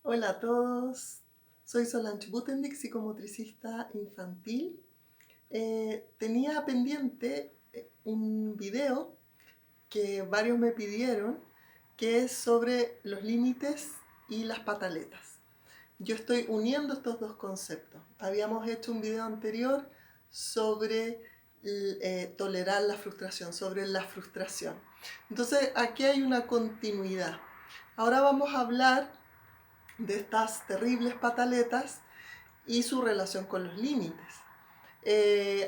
Hola a todos, soy Solange Butendik, psicomotricista infantil. Tenía pendiente un video que varios me pidieron, que es sobre los límites y las pataletas. Yo estoy uniendo estos dos conceptos. Habíamos hecho un video anterior sobre tolerar la frustración, sobre la frustración. Entonces aquí hay una continuidad. Ahora vamos a hablar de estas terribles pataletas y su relación con los límites.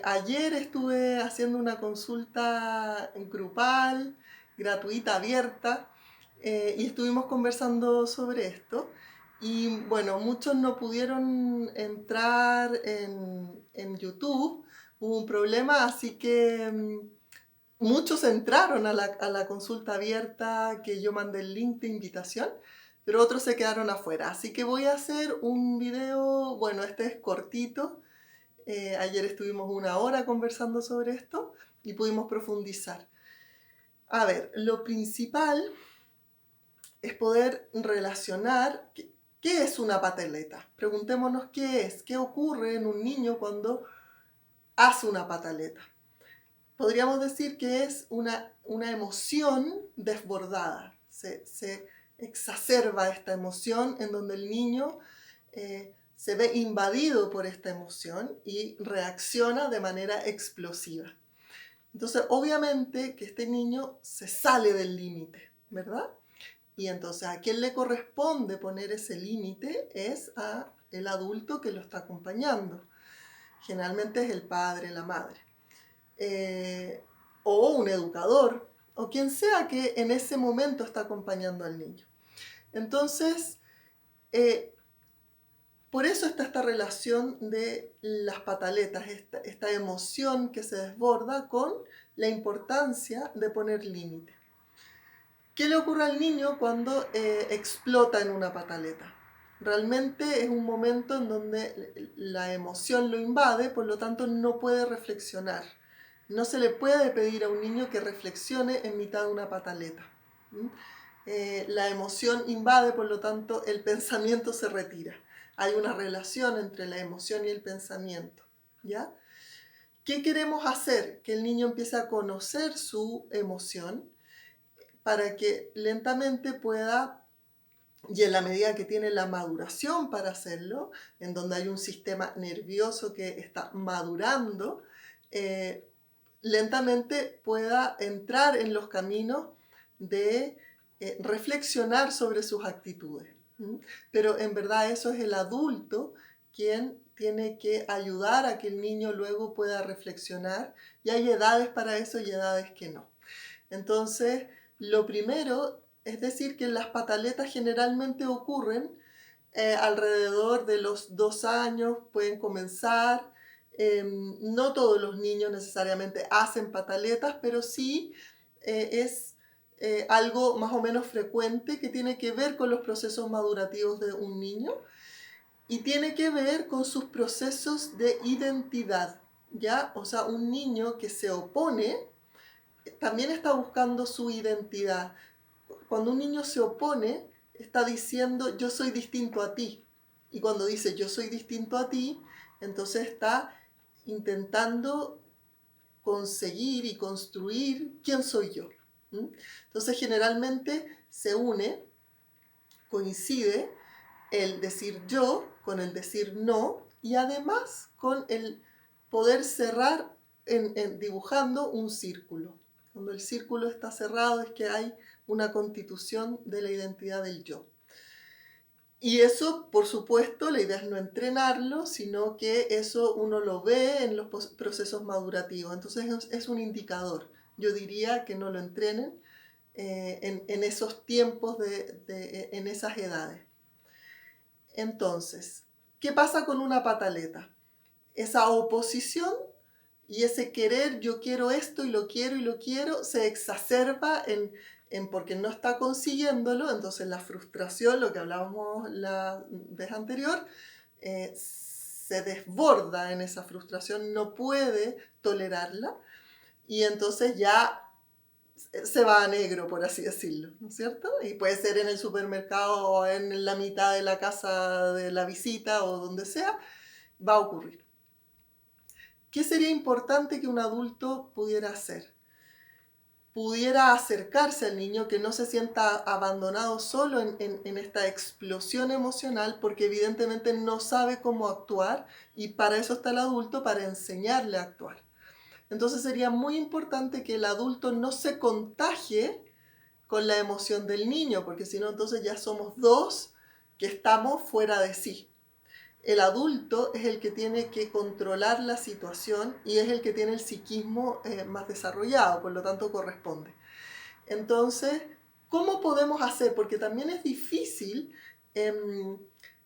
Ayer estuve haciendo una consulta grupal, gratuita, abierta, y estuvimos conversando sobre esto. Y bueno, muchos no pudieron entrar en YouTube, hubo un problema, así que muchos entraron a la consulta abierta que yo mandé el link de invitación, pero otros se quedaron afuera. Así que voy a hacer un video, bueno, este es cortito. Ayer estuvimos una hora conversando sobre esto y pudimos profundizar. A ver, lo principal es poder relacionar qué es una pataleta. Preguntémonos qué ocurre en un niño cuando hace una pataleta. Podríamos decir que es una emoción desbordada. Se exacerba esta emoción en donde el niño se ve invadido por esta emoción y reacciona de manera explosiva. Entonces, obviamente que este niño se sale del límite, ¿verdad? Y entonces a quien le corresponde poner ese límite es a el adulto que lo está acompañando. Generalmente es el padre, la madre. Eh, o un educador, o quien sea que en ese momento está acompañando al niño. Entonces, por eso está esta relación de las pataletas, esta emoción que se desborda con la importancia de poner límite. ¿Qué le ocurre al niño cuando explota en una pataleta? Realmente es un momento en donde la emoción lo invade, por lo tanto no puede reflexionar. No se le puede pedir a un niño que reflexione en mitad de una pataleta. La emoción invade, por lo tanto el pensamiento se retira. Hay una relación entre la emoción y el pensamiento. ¿Ya? ¿Qué queremos hacer? Que el niño empiece a conocer su emoción para que lentamente pueda, y en la medida que tiene la maduración para hacerlo, en donde hay un sistema nervioso que está madurando, lentamente pueda entrar en los caminos de reflexionar sobre sus actitudes. Pero en verdad eso es el adulto quien tiene que ayudar a que el niño luego pueda reflexionar, y hay edades para eso y edades que no. Entonces, lo primero es decir que las pataletas generalmente ocurren alrededor de los 2 años, pueden comenzar. No todos los niños necesariamente hacen pataletas, pero sí es algo más o menos frecuente que tiene que ver con los procesos madurativos de un niño y tiene que ver con sus procesos de identidad, ¿ya? O sea, un niño que se opone también está buscando su identidad. Cuando un niño se opone, está diciendo yo soy distinto a ti. Y cuando dice yo soy distinto a ti, entonces está intentando conseguir y construir quién soy yo. Entonces generalmente se une, coincide el decir yo con el decir no, y además con el poder cerrar dibujando un círculo. Cuando el círculo está cerrado es que hay una constitución de la identidad del yo. Y eso, por supuesto, la idea es no entrenarlo, sino que eso uno lo ve en los procesos madurativos. Entonces es un indicador. Yo diría que no lo entrenen en esos tiempos, en esas edades. Entonces, ¿qué pasa con una pataleta? Esa oposición y ese querer, yo quiero esto y lo quiero, se exacerba en porque no está consiguiéndolo. Entonces la frustración, lo que hablábamos la vez anterior, se desborda en esa frustración, no puede tolerarla y entonces ya se va a negro, por así decirlo, ¿no es cierto? Y puede ser en el supermercado o en la mitad de la casa de la visita o donde sea, va a ocurrir. ¿Qué sería importante que un adulto pudiera hacer? Pudiera acercarse al niño, que no se sienta abandonado solo en esta explosión emocional, porque evidentemente no sabe cómo actuar y para eso está el adulto, para enseñarle a actuar. Entonces sería muy importante que el adulto no se contagie con la emoción del niño, porque si no, entonces ya somos dos que estamos fuera de sí. El adulto es el que tiene que controlar la situación y es el que tiene el psiquismo más desarrollado, por lo tanto corresponde. Entonces, ¿cómo podemos hacer? Porque también es difícil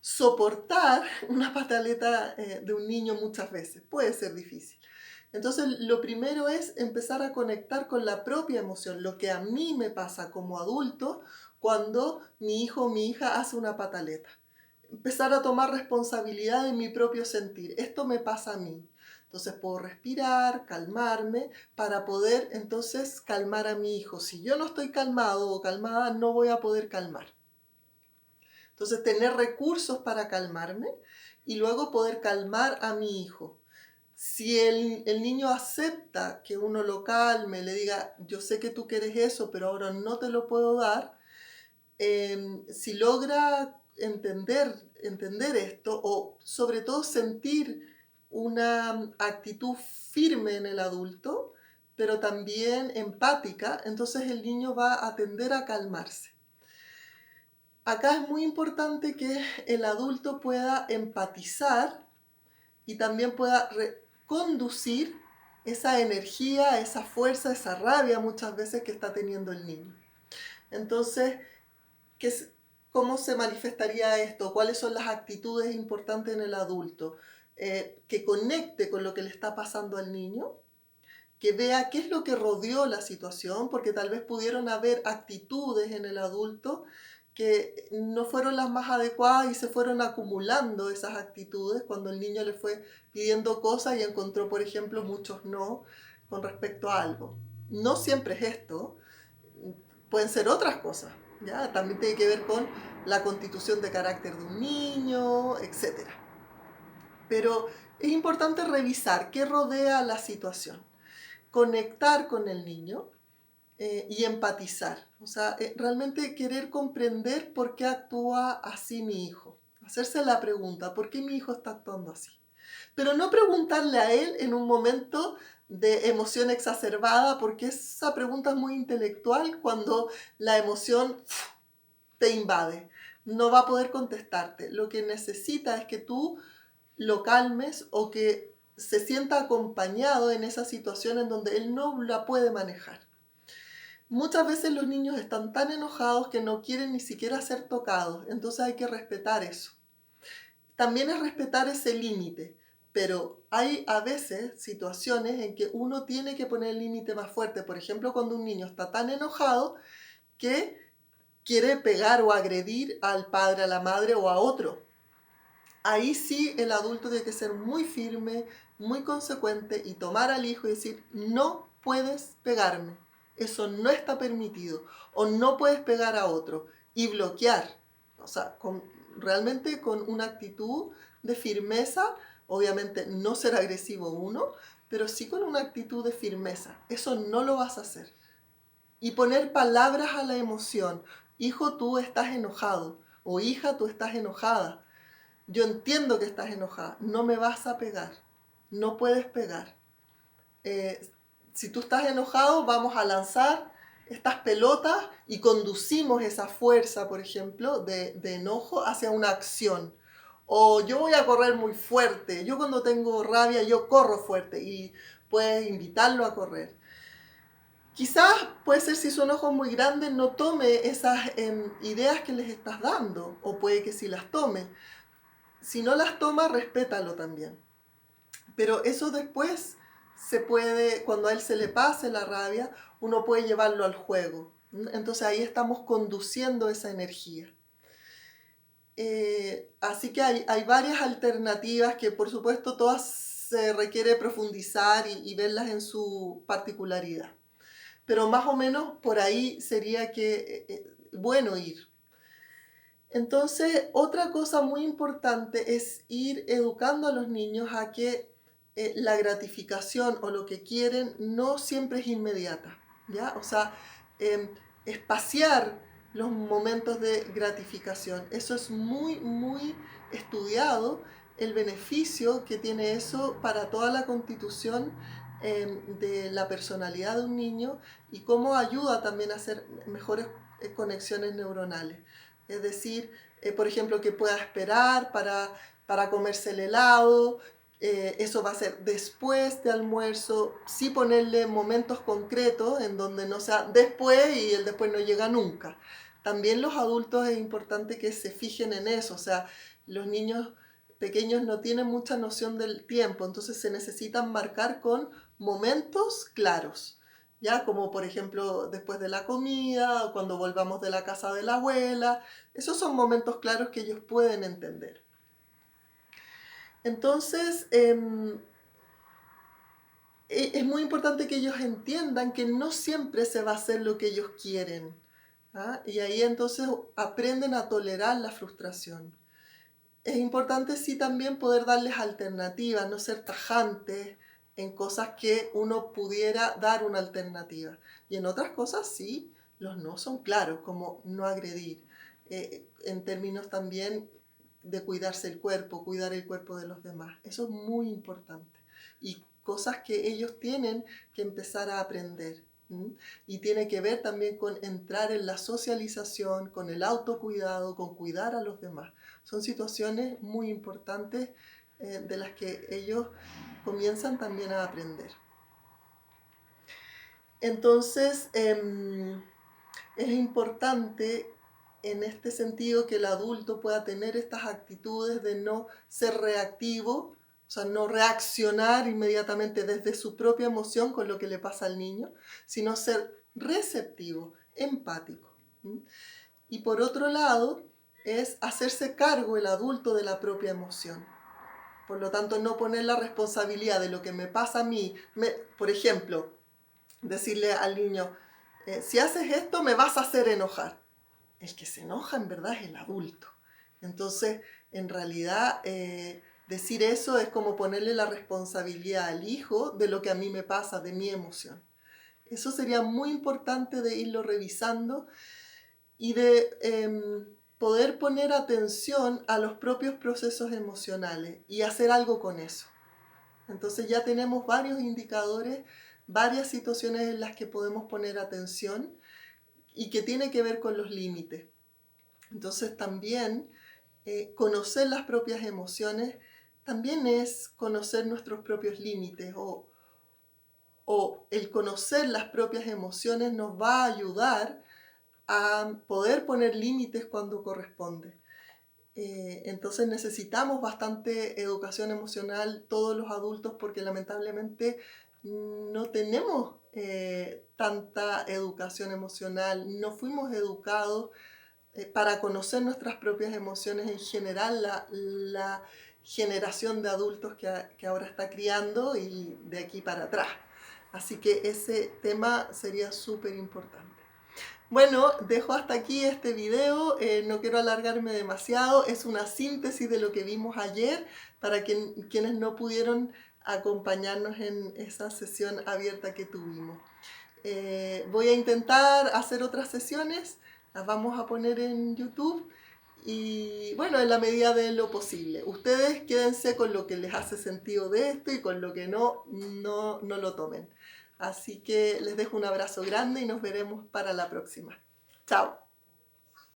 soportar una pataleta de un niño muchas veces, puede ser difícil. Entonces, lo primero es empezar a conectar con la propia emoción, lo que a mí me pasa como adulto cuando mi hijo o mi hija hace una pataleta. Empezar a tomar responsabilidad de mi propio sentir. Esto me pasa a mí. Entonces puedo respirar, calmarme, para poder entonces calmar a mi hijo. Si yo no estoy calmado o calmada, no voy a poder calmar. Entonces tener recursos para calmarme y luego poder calmar a mi hijo. Si el niño acepta que uno lo calme, le diga, yo sé que tú quieres eso, pero ahora no te lo puedo dar, si logra entender esto o sobre todo sentir una actitud firme en el adulto, pero también empática, entonces el niño va a tender a calmarse. Acá es muy importante que el adulto pueda empatizar y también pueda conducir esa energía, esa fuerza, esa rabia muchas veces que está teniendo el niño. Entonces, ¿cómo se manifestaría esto? ¿Cuáles son las actitudes importantes en el adulto? Que conecte con lo que le está pasando al niño, que vea qué es lo que rodeó la situación, porque tal vez pudieron haber actitudes en el adulto que no fueron las más adecuadas y se fueron acumulando esas actitudes cuando el niño le fue pidiendo cosas y encontró, por ejemplo, muchos no con respecto a algo. No siempre es esto, pueden ser otras cosas, ¿ya? También tiene que ver con la constitución de carácter de un niño, etc. Pero es importante revisar qué rodea la situación, conectar con el niño y empatizar. O sea, realmente querer comprender por qué actúa así mi hijo. Hacerse la pregunta, ¿por qué mi hijo está actuando así? Pero no preguntarle a él en un momento de emoción exacerbada, porque esa pregunta es muy intelectual cuando la emoción te invade. No va a poder contestarte. Lo que necesita es que tú lo calmes o que se sienta acompañado en esa situación en donde él no la puede manejar. Muchas veces los niños están tan enojados que no quieren ni siquiera ser tocados, entonces hay que respetar eso. También es respetar ese límite, pero hay a veces situaciones en que uno tiene que poner el límite más fuerte. Por ejemplo, cuando un niño está tan enojado que quiere pegar o agredir al padre, a la madre o a otro. Ahí sí el adulto tiene que ser muy firme, muy consecuente y tomar al hijo y decir, no puedes pegarme, eso no está permitido, o no puedes pegar a otro, y bloquear, o sea, realmente con una actitud de firmeza, obviamente no ser agresivo uno, pero sí con una actitud de firmeza, eso no lo vas a hacer. Y poner palabras a la emoción, hijo, tú estás enojado, o hija, tú estás enojada. Yo entiendo que estás enojada, no me vas a pegar, no puedes pegar. Si tú estás enojado, vamos a lanzar estas pelotas y conducimos esa fuerza, por ejemplo, de enojo hacia una acción. O yo voy a correr muy fuerte, yo cuando tengo rabia yo corro fuerte y puedes invitarlo a correr. Quizás puede ser si su enojo es muy grande no tome esas ideas que les estás dando, o puede que sí las tome. Si no las toma, respétalo también. Pero eso después se puede, cuando a él se le pase la rabia, uno puede llevarlo al juego. Entonces ahí estamos conduciendo esa energía. Así que hay varias alternativas que por supuesto todas se requiere profundizar y verlas en su particularidad. pero más o menos por ahí sería que bueno ir. Entonces, otra cosa muy importante es ir educando a los niños a que la gratificación o lo que quieren no siempre es inmediata, ¿ya? O sea, espaciar los momentos de gratificación. Eso es muy, muy estudiado, el beneficio que tiene eso para toda la constitución de la personalidad de un niño y cómo ayuda también a hacer mejores conexiones neuronales. Es decir, por ejemplo, que pueda esperar para comerse el helado, eso va a ser después de almuerzo, sí ponerle momentos concretos en donde no sea después y el después no llega nunca. También los adultos es importante que se fijen en eso, o sea, los niños pequeños no tienen mucha noción del tiempo, entonces se necesitan marcar con momentos claros. ¿Ya? Como por ejemplo después de la comida o cuando volvamos de la casa de la abuela. Esos son momentos claros que ellos pueden entender. Entonces, es muy importante que ellos entiendan que no siempre se va a hacer lo que ellos quieren. ¿Ah? Y ahí entonces aprenden a tolerar la frustración. Es importante sí también poder darles alternativas, no ser tajantes en cosas que uno pudiera dar una alternativa. Y en otras cosas sí, los no son claros, como no agredir. En términos también de cuidarse el cuerpo, cuidar el cuerpo de los demás. Eso es muy importante. Y cosas que ellos tienen que empezar a aprender. ¿Mm? Y tiene que ver también con entrar en la socialización, con el autocuidado, con cuidar a los demás. Son situaciones muy importantes de las que ellos comienzan también a aprender. Entonces, es importante en este sentido que el adulto pueda tener estas actitudes de no ser reactivo, o sea, no reaccionar inmediatamente desde su propia emoción con lo que le pasa al niño, sino ser receptivo, empático. ¿Mm? Y por otro lado, es hacerse cargo el adulto de la propia emoción. Por lo tanto, no poner la responsabilidad de lo que me pasa a mí. Por ejemplo, decirle al niño, si haces esto me vas a hacer enojar. El que se enoja en verdad es el adulto. Entonces, en realidad, decir eso es como ponerle la responsabilidad al hijo de lo que a mí me pasa, de mi emoción. Eso sería muy importante de irlo revisando y de poder poner atención a los propios procesos emocionales y hacer algo con eso. Entonces ya tenemos varios indicadores, varias situaciones en las que podemos poner atención y que tiene que ver con los límites. Entonces también conocer las propias emociones también es conocer nuestros propios límites o el conocer las propias emociones nos va a ayudar a poder poner límites cuando corresponde. Entonces necesitamos bastante educación emocional todos los adultos porque lamentablemente no tenemos tanta educación emocional, no fuimos educados para conocer nuestras propias emociones en general, la generación de adultos que ahora está criando y de aquí para atrás. Así que ese tema sería súper importante. Bueno, dejo hasta aquí este video, no quiero alargarme demasiado, es una síntesis de lo que vimos ayer para quienes no pudieron acompañarnos en esa sesión abierta que tuvimos. Voy a intentar hacer otras sesiones, las vamos a poner en YouTube y bueno, en la medida de lo posible. Ustedes quédense con lo que les hace sentido de esto y con lo que no lo tomen. Así que les dejo un abrazo grande y nos veremos para la próxima. Chao.